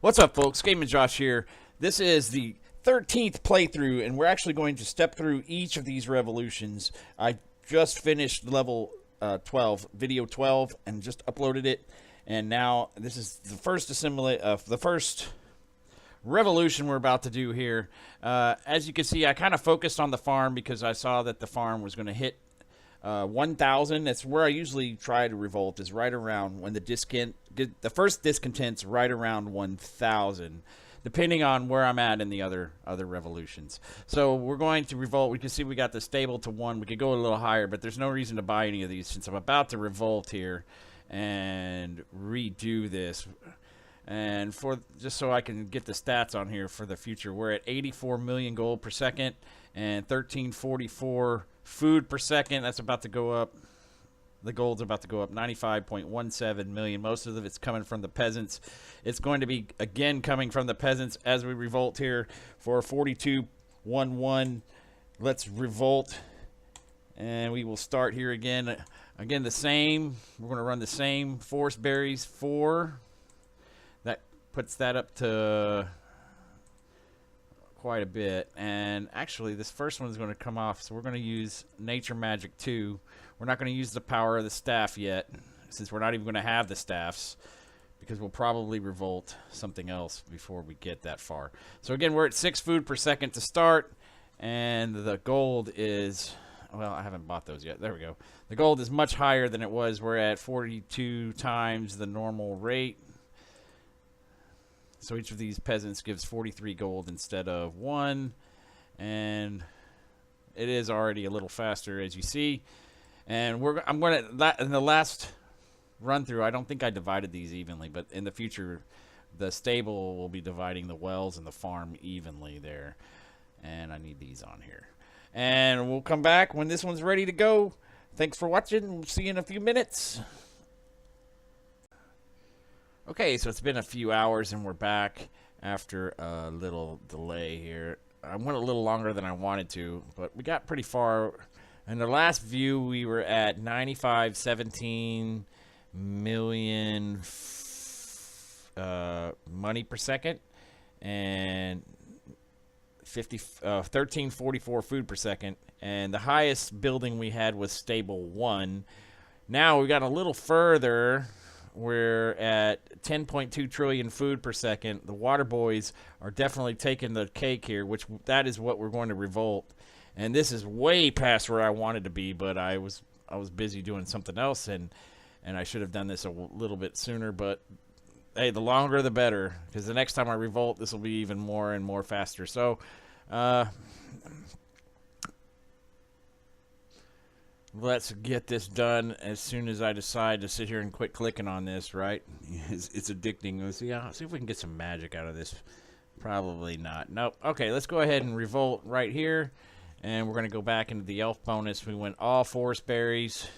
What's up, folks? Gamer Josh here. This is the 13th playthrough, and we're actually going to step through each of these revolutions. I just finished level 12, video 12, and just uploaded it. And now this is the first the first revolution we're about to do here. As you can see, I kind of focused on the farm because I saw that the farm was going to hit 1,000. That's where I usually try to revolt, is right around when the first discontent's right around 1,000, depending on where I'm at in the other revolutions. So we're going to revolt. We can see we got the stable to 1. We could go a little higher, but there's no reason to buy any of these since I'm about to revolt here and redo this. And for just so I can get the stats on here for the future, we're at 84 million gold per second and 1344 food per second. That's about to go up. The gold's about to go up 95.17 million. Most of it's coming from the peasants. It's going to be again coming from the peasants as we revolt here for 4211. Let's revolt, and we will start here again. Again, the same. We're going to run the same force berries 4. That puts that up to quite a bit. And actually, this first one is going to come off, so we're going to use Nature Magic 2. We're not going to use the power of the staff yet, since we're not even going to have the staffs, because we'll probably revolt something else before we get that far. So again, we're at 6 food per second to start, and the gold is, well, I haven't bought those yet. There we go. The gold is much higher than it was. We're at 42 times the normal rate. So each of these peasants gives 43 gold instead of 1, and it is already a little faster, as you see. And I'm going to, in the last run through, I don't think I divided these evenly, but in the future, the stable will be dividing the wells and the farm evenly there. And I need these on here. And we'll come back when this one's ready to go. Thanks for watching. We'll see you in a few minutes. Okay, so it's been a few hours and we're back after a little delay here. I went a little longer than I wanted to, but we got pretty far. In the last view, we were at 95.17 million money per second and 1344 food per second. And the highest building we had was stable 1. Now we got a little further. We're at 10.2 trillion food per second. The water boys are definitely taking the cake here, which that is what we're going to revolt. And this is way past where I wanted to be, but I was busy doing something else, and I should have done this a little bit sooner. But hey, the longer the better, because the next time I revolt, this will be even more and more faster. So let's get this done as soon as I decide to sit here and quit clicking on this, right? It's addicting. Let's see if we can get some magic out of this. Probably not. Nope. Okay, let's go ahead and revolt right here. And we're going to go back into the elf bonus. We went all forest berries.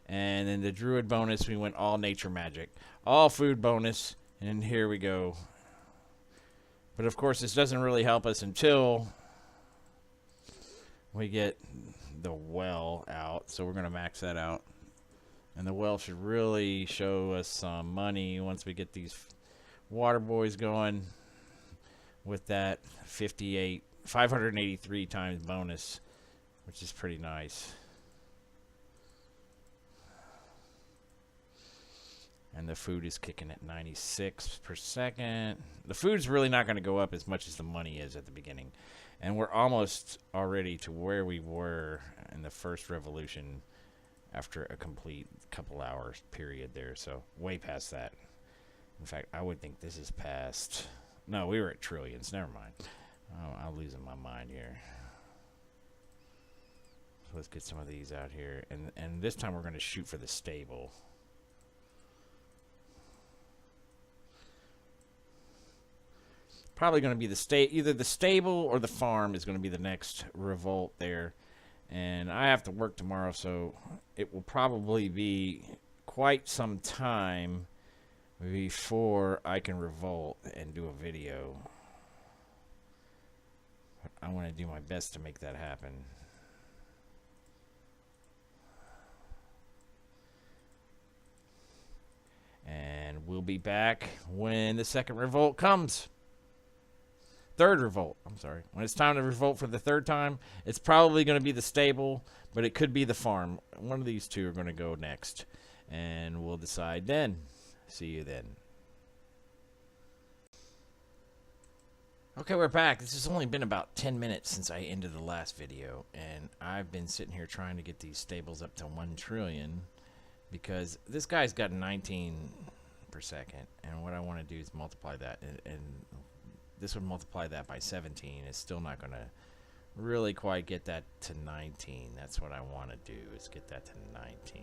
And then the druid bonus, we went all nature magic. All food bonus. And here we go. But of course, this doesn't really help us until we get the well out. So we're going to max that out. And the well should really show us some money once we get these water boys going with that 583 times bonus, which is pretty nice. And the food is kicking at 96 per second. The food's really not going to go up as much as the money is at the beginning. And we're almost already to where we were in the first revolution after a complete couple hours period there. So way past that. In fact, I would think this is past. No, we were at trillions. Never mind. Oh, I'm losing my mind here. So let's get some of these out here. And this time we're going to shoot for the stable. Probably going to be either the stable or the farm is going to be the next revolt there. And I have to work tomorrow, so it will probably be quite some time before I can revolt and do a video. I want to do my best to make that happen. And we'll be back when the second revolt comes. Third revolt. I'm sorry. When it's time to revolt for the third time, it's probably going to be the stable, but it could be the farm. One of these two are going to go next. And we'll decide then. See you then. Okay, we're back. This has only been about 10 minutes since I ended the last video, and I've been sitting here trying to get these stables up to 1 trillion because this guy's got 19 per second, and what I want to do is multiply that, and this would multiply that by 17. It's still not going to really quite get that to 19. That's what I want to do, is get that to 19.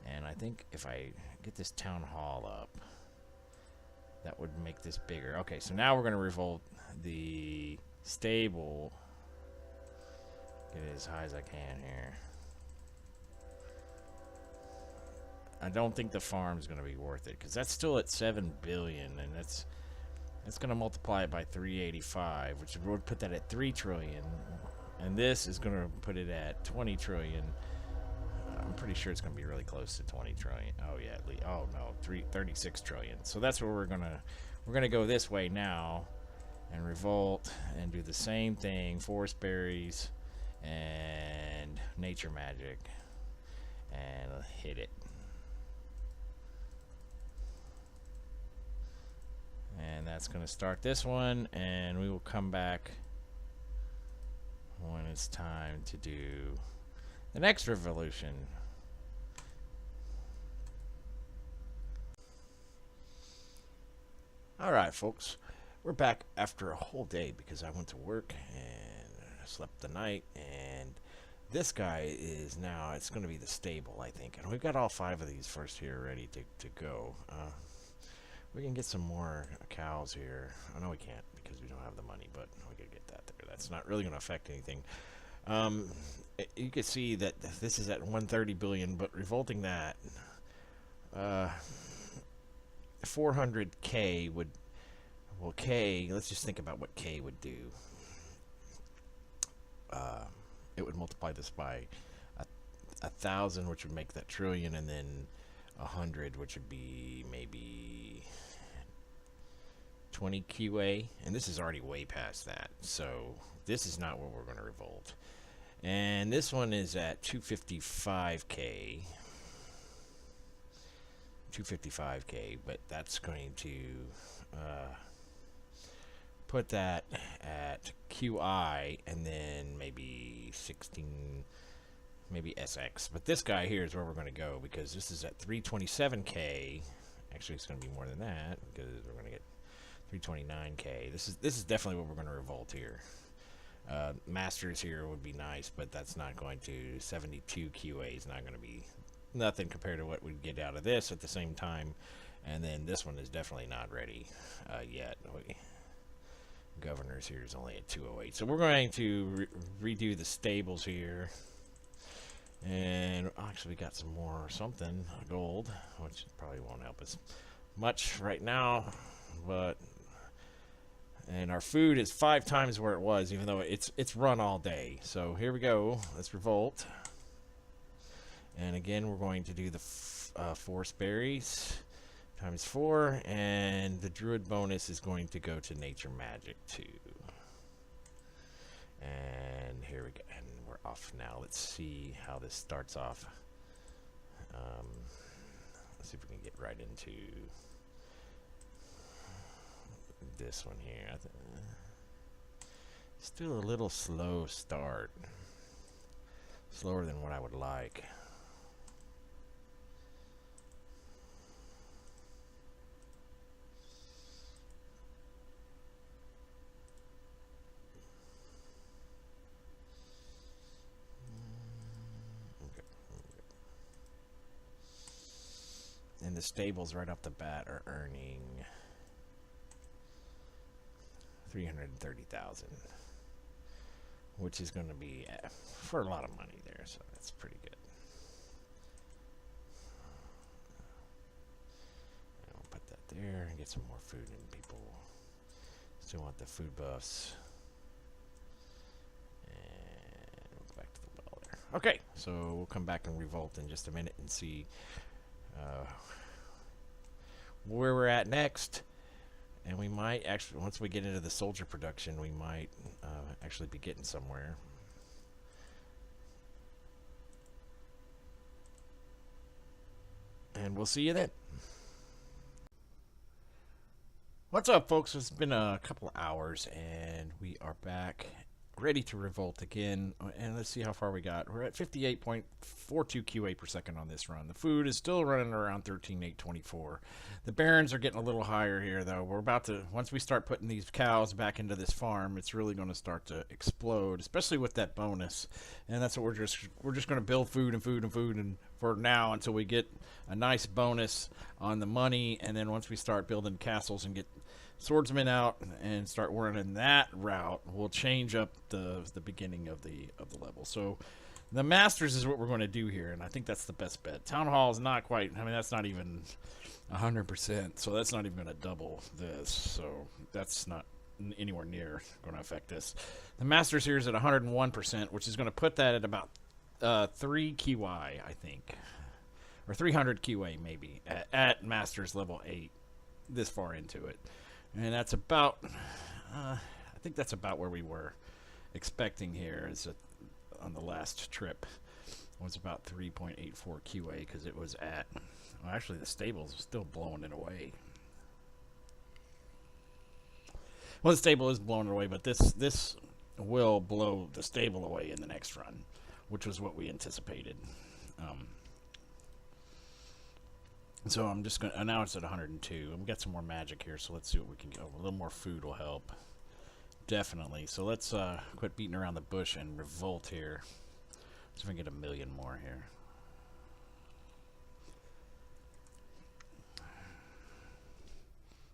And I think if I get this town hall up, that would make this bigger. Okay, so now we're going to revolt the stable. Get it as high as I can here. I don't think the farm's going to be worth it because that's still at 7 billion, and that's going to multiply it by 385, which would put that at 3 trillion. And this is going to put it at 20 trillion. I'm pretty sure it's going to be really close to 20 trillion. Oh yeah, oh no, 36 trillion. So that's where we're gonna go this way now, and revolt and do the same thing. Forest berries and nature magic, and hit it. And that's gonna start this one, and we will come back when it's time to do the next revolution. Alright folks, we're back after a whole day because I went to work and slept the night, and this guy is now, it's going to be the stable, I think, and we've got all 5 of these first here ready to go. We can get some more cows here. I know we can't because we don't have the money, but we can get that there. That's not really going to affect anything. You can see that this is at 130 billion, but revolting that 400k would, well, K, let's just think about what K would do. It would multiply this by 1,000, which would make that trillion, and then 100, which would be maybe 20 QA, and this is already way past that, so this is not what we're going to revolt. And this one is at 255k, but that's going to put that at QI, and then maybe 16, maybe SX. But this guy here is where we're going to go, because this is at 327k. Actually, it's going to be more than that, because we're going to get 329k. This is definitely what we're going to revolt here. Masters here would be nice, but that's not going to. 72 QA is not going to be nothing compared to what we'd get out of this at the same time. And then this one is definitely not ready yet. Governors here is only at 208. So we're going to redo the stables here. And actually, we got some more something, gold, which probably won't help us much right now. But and our food is 5 times where it was, even though it's run all day. So here we go. Let's revolt. And again, we're going to do the forest berries times 4, and the druid bonus is going to go to nature magic too. And here we go, and we're off now. Let's see how this starts off. Let's see if we can get right into this one here. Still a little slow start, slower than what I would like. And the stables right off the bat are earning 330,000, which is going to be for a lot of money there, so that's pretty good. I'll put that there and get some more food, and people still want the food buffs. And back to the well there. Okay, so we'll come back and revolt in just a minute and see where we're at next. And we might actually, once we get into the soldier production, we might actually be getting somewhere. And we'll see you then. What's up, folks? It's been a couple of hours, and we are back, ready to revolt again. And let's see how far we got. We're at 58.42 QA per second on this run. The food is still running around 13,824. The barons are getting a little higher here, though. We're about to, once we start putting these cows back into this farm, it's really going to start to explode, especially with that bonus. And that's what we're just going to build food and food and food and for now until we get a nice bonus on the money. And then once we start building castles and get swordsmen out and start running that route, we'll change up the beginning of the level. So the masters is what we're going to do here, and I think that's the best bet. Town hall is not quite, I mean, that's not even 100%, so that's not even going to double this, so that's not anywhere near going to affect this. The masters here is at 101%, which is going to put that at about 3 QI, I think, or 300 QA maybe at masters level 8 this far into it. And that's about, I think that's about where we were expecting here on the last trip. It was about 3.84 QA because it was at, well, actually the stables are still blowing it away. Well, the stable is blowing it away, but this will blow the stable away in the next run, which was what we anticipated. So I'm just going to, now it's at 102. We've got some more magic here, so let's see what we can get. A little more food will help. Definitely. So let's quit beating around the bush and revolt here. See if we can get 1 million more here.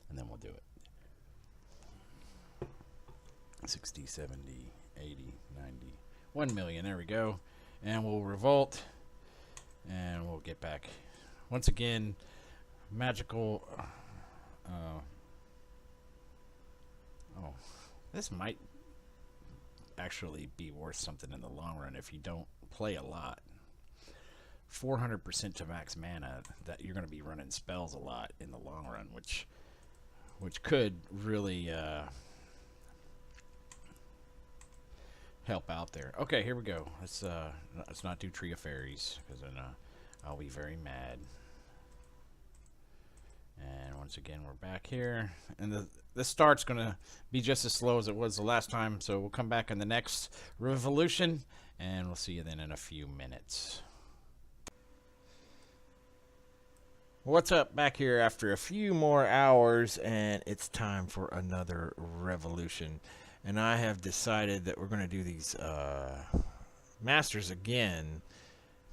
And then we'll do it. 60, 70, 80, 90. 1 million. There we go. And we'll revolt. And we'll get back. Once again, magical. This might actually be worth something in the long run if you don't play a lot. 400% to max mana. That you're going to be running spells a lot in the long run, which could really help out there. Okay, here we go. Let's not do Tree of Fairies because then I'll be very mad. And once again, we're back here. And the start's going to be just as slow as it was the last time. So we'll come back in the next revolution. And we'll see you then in a few minutes. What's up? Back here after a few more hours. And it's time for another revolution. And I have decided that we're going to do these masters again,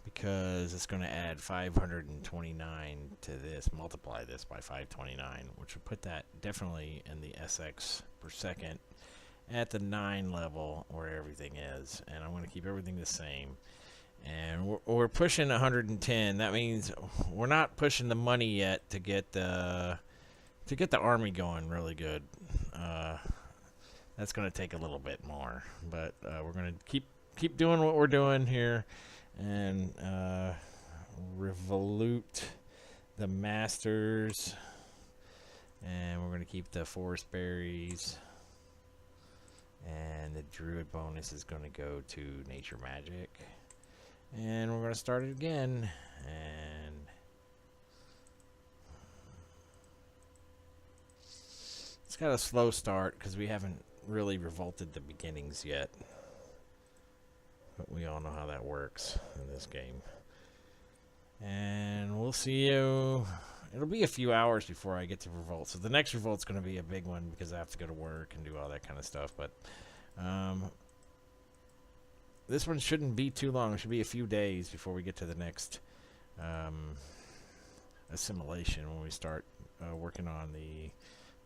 because it's going to add 529 to this, multiply this by 529, which would put that definitely in the SX per second at the 9 level where everything is. And I'm going to keep everything the same. And we're pushing 110. That means we're not pushing the money yet to get the army going really good. That's going to take a little bit more, but we're going to keep doing what we're doing here. And revolute the masters, and we're going to keep the forest berries, and the druid bonus is going to go to nature magic, and we're going to start it again. And it's got a slow start because we haven't really revolted the beginnings yet. But we all know how that works in this game. And we'll see you. It'll be a few hours before I get to revolt. So the next revolt's going to be a big one because I have to go to work and do all that kind of stuff. But this one shouldn't be too long. It should be a few days before we get to the next assimilation, when we start working on the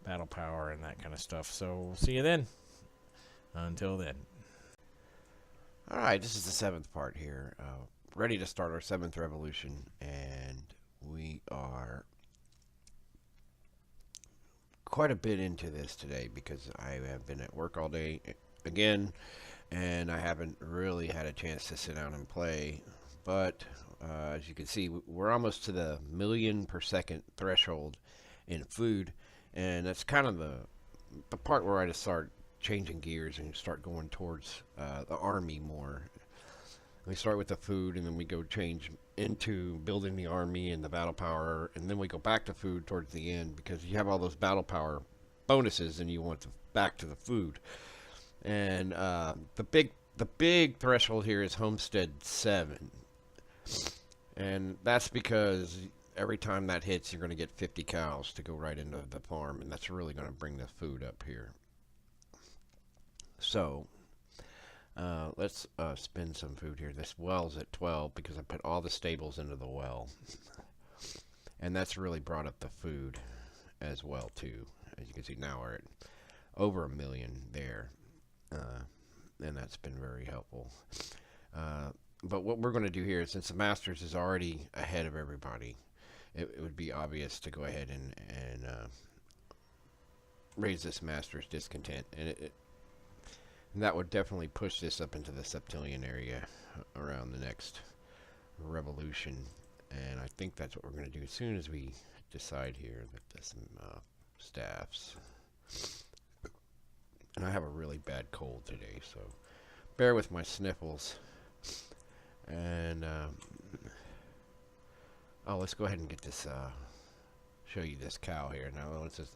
battle power and that kind of stuff. So we'll see you then. Until then. Alright, this is the 7th part here. Ready to start our 7th revolution, and we are quite a bit into this today because I have been at work all day again, and I haven't really had a chance to sit down and play. But as you can see, we're almost to the 1,000,000 per second threshold, in food, and that's kind of the part where I just start changing gears and start going towards the army more. We start with the food, and then we go change into building the army and the battle power, and then we go back to food towards the end because you have all those battle power bonuses, and you want back to the food. And the big threshold here is Homestead 7, and that's because every time that hits, you're going to get 50 cows to go right into the farm, and that's really going to bring the food up here. So let's spin some food here. This well's at 12 because I put all the stables into the well, and that's really brought up the food as well too. As you can see, now we're at over 1 million there, and that's been very helpful. But what we're going to do here, since the Masters is already ahead of everybody, it would be obvious to go ahead and raise this Masters discontent, and that would definitely push this up into the septillion area around the next revolution. And I think that's what we're going to do as soon as we decide here that there's some staffs. And I have a really bad cold today, so bear with my sniffles. And oh, let's go ahead and get this show you this cow here. Now let's just,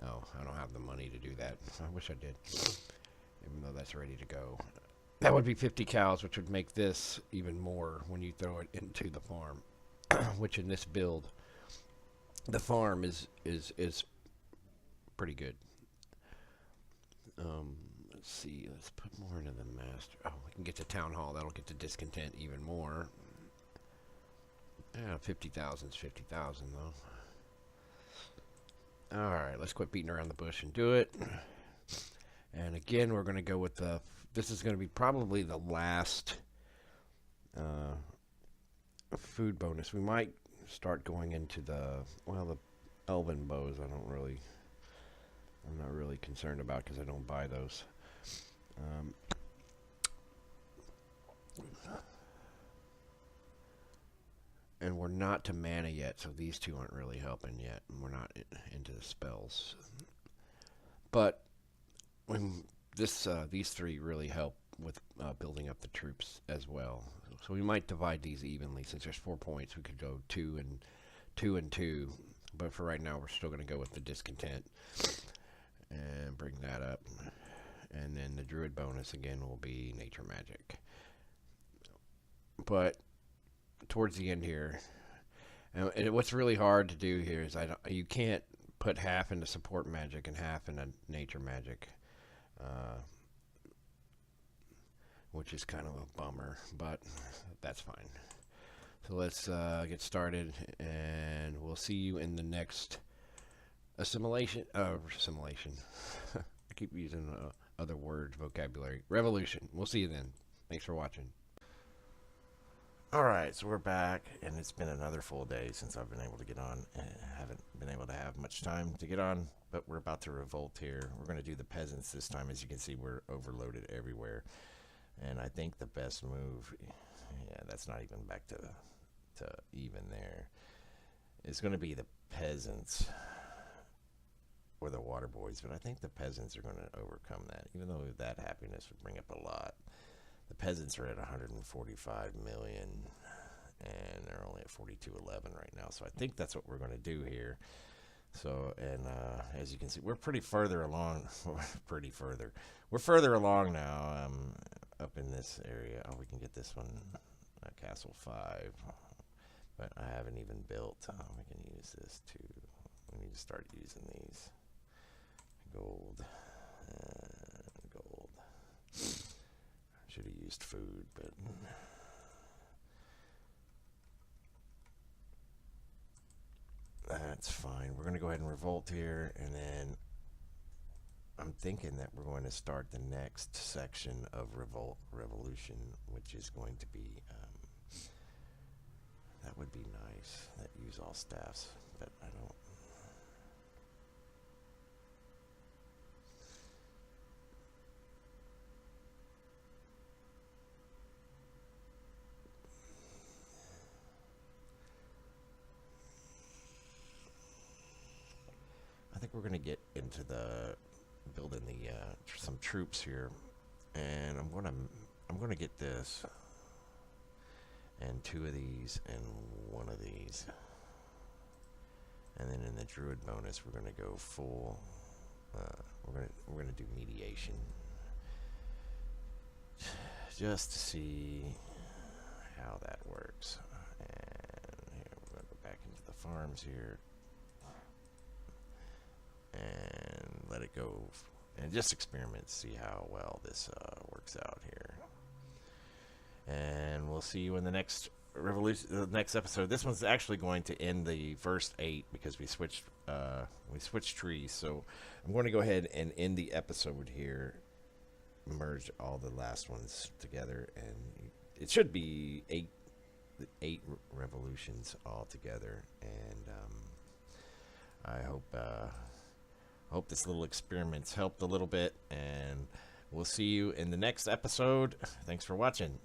oh, I don't have the money to do that. I wish I did, even though that's ready to go. That would be 50 cows, which would make this even more when you throw it into the farm. Which in this build, the farm is pretty good. Let's see. Let's put more into the master. Oh, we can get to town hall. That'll get the discontent even more. Yeah, 50,000 is 50,000 though. All right, let's quit beating around the bush and do it. And again, we're going to go with the. This is going to be probably the last food bonus. We might start going into the elven bows. I'm not really concerned about because I don't buy those. And we're not to mana yet, so these two aren't really helping yet. And we're not into the spells. But when these three really help with building up the troops as well. So we might divide these evenly. Since there's 4 points, we could go 2 and 2 and 2. But for right now, we're still going to go with the discontent and bring that up. And then the druid bonus again will be nature magic. But towards the end here, and what's really hard to do here is you can't put half into support magic and half into nature magic, which is kind of a bummer, but that's fine. So let's get started, and we'll see you in the next assimilation. I keep using other words, vocabulary. Revolution. We'll see you then. Thanks for watching. Alright, so we're back, and it's been another full day since I've been able to get on. I haven't been able to have much time to get on, but we're about to revolt here. We're going to do the peasants this time. As you can see, we're overloaded everywhere. And I think the best move, yeah, that's not even back to even there, is going to be the peasants or the water boys. But I think the peasants are going to overcome that, even though that happiness would bring up a lot. The peasants are at 145 million, and they're only at 4211 right now. So I think that's what we're going to do here. So, and as you can see, we're pretty further along. We're further along now up in this area. Oh, we can get this one, Castle 5. But I haven't even built. We can use this too. We need to start using these. Gold. Gold. Should have used food, but that's fine. We're going to go ahead and revolt here, and then I'm thinking that we're going to start the next section of revolution, which is going to be that would be nice. That use all staffs, but I don't. we're gonna get into the building the some troops here, and I'm gonna get this and 2 of these and 1 of these, and then in the druid bonus we're gonna go full. We're gonna do mediation just to see how that works. And here we're gonna go back into the farms here and let it go and just experiment, see how well this works out here. And we'll see you in the next revolution, the next episode. This one's actually going to end the first 8 because we switched trees. So I'm going to go ahead and end the episode here, merge all the last ones together, and it should be 8 revolutions all together. And I hope this little experiment's helped a little bit, and we'll see you in the next episode. Thanks for watching.